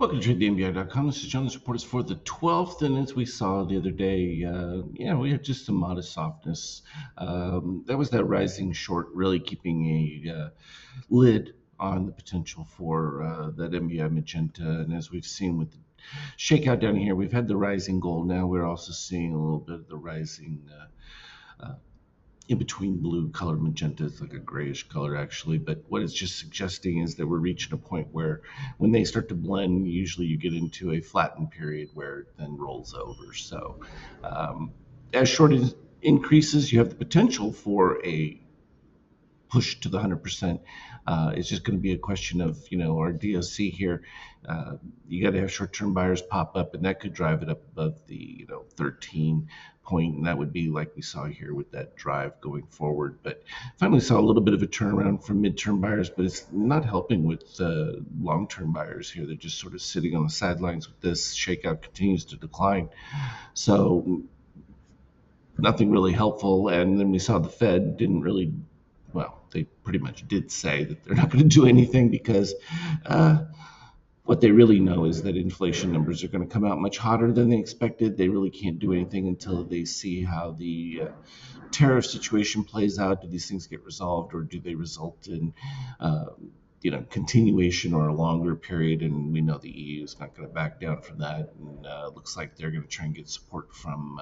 Welcome to TradeTheMBI.com. This is John. This report is for the 12th, and as we saw the other day, we had just some modest softness. That was that rising short really keeping a lid on the potential for that MBI magenta. And as we've seen with the shakeout down here, we've had the rising gold. Now we're also seeing a little bit of the rising in between blue color magenta. It's like a grayish color actually, but what it's just suggesting is that we're reaching a point where when they start to blend, usually you get into a flattened period where it then rolls over. So as short increases, you have the potential for a push to the 100%. It's just going to be a question of, our DOC here. You got to have short-term buyers pop up, and that could drive it up above the, 13 point, and that would be like we saw here with that drive going forward. But finally saw a little bit of a turnaround from mid-term buyers, but it's not helping with long-term buyers here. They're just sort of sitting on the sidelines with this. Shakeout continues to decline. So nothing really helpful. And then we saw the Fed didn't really, well, they pretty much did say that they're not going to do anything because what they really know is that inflation numbers are going to come out much hotter than they expected. They really can't do anything until they see how the tariff situation plays out. Do these things get resolved, or do they result in continuation or a longer period? And we know the EU is not going to back down from that. And it looks like they're going to try and get support from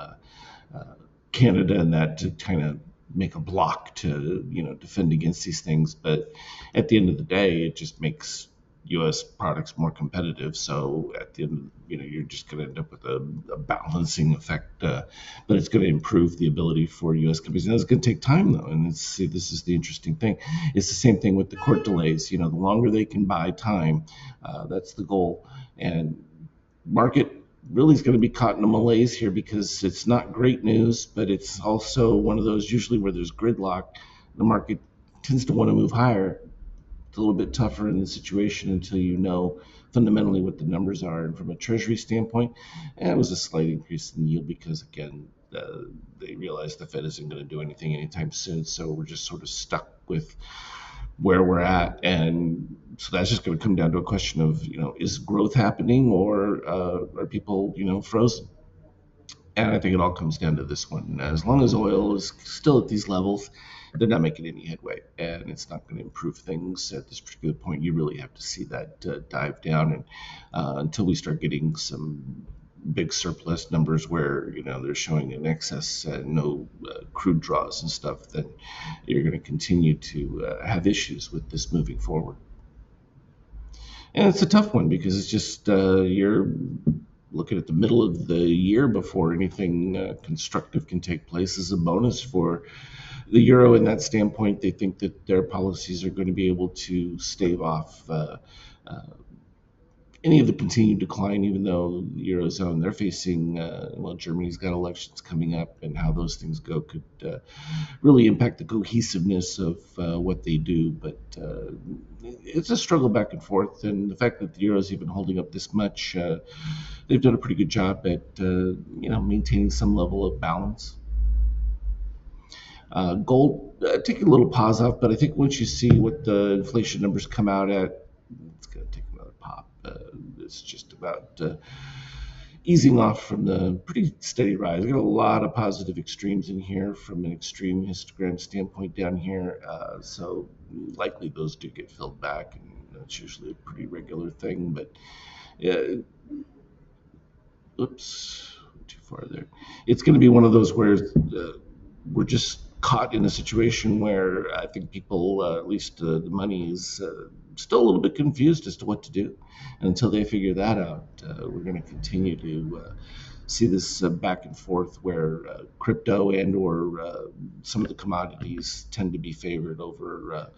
Canada and that to kind of make a block to defend against these things. But at the end of the day, it just makes U.S. products more competitive. So at the end, you're just going to end up with a balancing effect. But it's going to improve the ability for U.S. companies. Now, it's going to take time, though. And this is the interesting thing. It's the same thing with the court delays. The longer they can buy time, that's the goal. And market really is going to be caught in a malaise here because it's not great news, but it's also one of those usually where there's gridlock. The market tends to want to move higher. It's a little bit tougher in the situation until you know fundamentally what the numbers are. And from a treasury standpoint, it was a slight increase in yield because, again, they realized the Fed isn't going to do anything anytime soon. So we're just sort of stuck with where we're at. And so that's just going to come down to a question of, is growth happening, or are people, frozen? And I think it all comes down to this one. As long as oil is still at these levels, they're not making any headway, and it's not going to improve things at this particular point. You really have to see that dive down, and until we start getting some big surplus numbers where they're showing an excess, no crude draws and stuff, then you're going to continue to have issues with this moving forward. And it's a tough one because it's just you're looking at the middle of the year before anything constructive can take place. As a bonus for the euro in that standpoint, they think that their policies are going to be able to stave off any of the continued decline, even though the Eurozone, they're facing, Germany's got elections coming up, and how those things go could really impact the cohesiveness of what they do. But it's a struggle back and forth, and the fact that the Euro is even holding up this much, they've done a pretty good job at, maintaining some level of balance. Gold, taking a little pause off, but I think once you see what the inflation numbers come out at, it's going to take another pop. It's just about easing off from the pretty steady rise. We got a lot of positive extremes in here from an extreme histogram standpoint down here. So likely those do get filled back, and that's usually a pretty regular thing. But oops, too far there. It's going to be one of those where we're just caught in a situation where I think people, at least the money, is still a little bit confused as to what to do. And until they figure that out, we're going to continue to see this back and forth where crypto and or some of the commodities tend to be favored over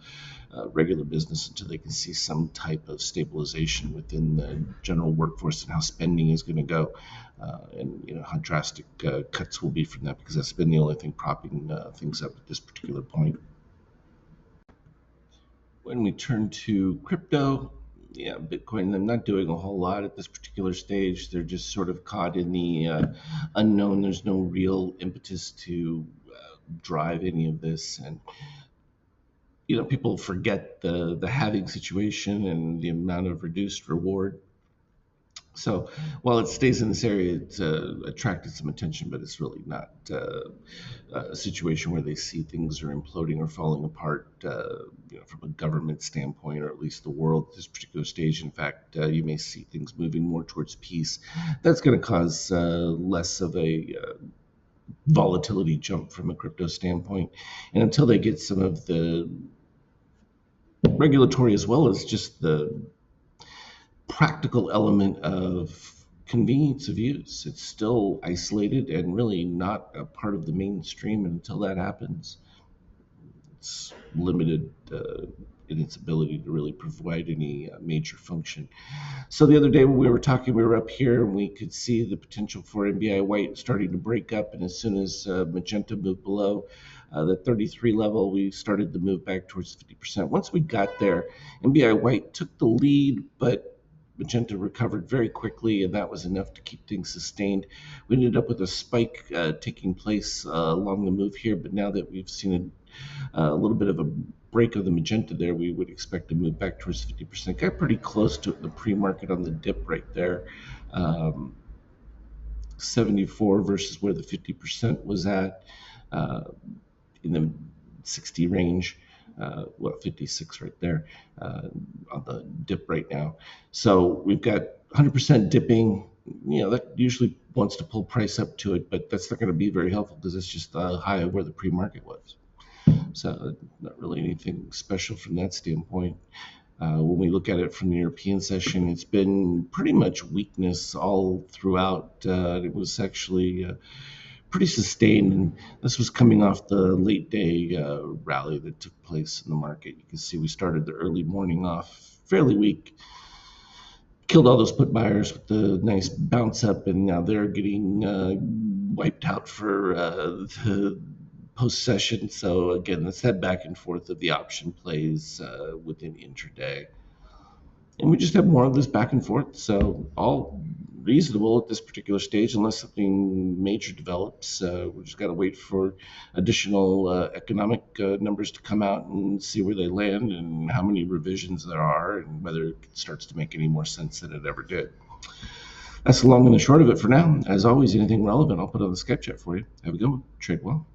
regular business until they can see some type of stabilization within the general workforce and how spending is going to go, and how drastic cuts will be from that, because that's been the only thing propping things up at this particular point. When we turn to crypto, Bitcoin, they're not doing a whole lot at this particular stage. They're just sort of caught in the unknown. There's no real impetus to drive any of this. And people forget the halving situation and the amount of reduced reward So while it stays in this area, it's attracted some attention, but it's really not a situation where they see things are imploding or falling apart, from a government standpoint, or at least the world at this particular stage. In fact, you may see things moving more towards peace. That's going to cause less of a volatility jump from a crypto standpoint. And until they get some of the regulatory as well as just the practical element of convenience of use, it's still isolated and really not a part of the mainstream. And until that happens, it's limited in its ability to really provide any major function. So the other day when we were talking, we were up here and we could see the potential for NBI White starting to break up. And as soon as Magenta moved below the 33 level, we started to move back towards 50%. Once we got there, NBI White took the lead, but Magenta recovered very quickly, and that was enough to keep things sustained. We ended up with a spike taking place along the move here, but now that we've seen a little bit of a break of the Magenta there, we would expect to move back towards 50%. Got pretty close to the pre-market on the dip right there. 74 versus where the 50% was at, in the 60 range. 56 right there on the dip right now. So we've got 100% dipping. That usually wants to pull price up to it, but that's not going to be very helpful because it's just the high of where the pre-market was. So not really anything special from that standpoint. When we look at it from the European session, it's been pretty much weakness all throughout. It was actually pretty sustained, and this was coming off the late day rally that took place in the market. You can see we started the early morning off fairly weak, killed all those put buyers with the nice bounce up, and now they're getting wiped out for the post session. So again, let's head back and forth of the option plays within intraday, and we just have more of this back and forth. So all reasonable at this particular stage, unless something major develops. We just got to wait for additional economic numbers to come out and see where they land and how many revisions there are and whether it starts to make any more sense than it ever did. That's the long and the short of it for now. As always, anything relevant, I'll put on the Skype chat for you. Have a good one. Trade well.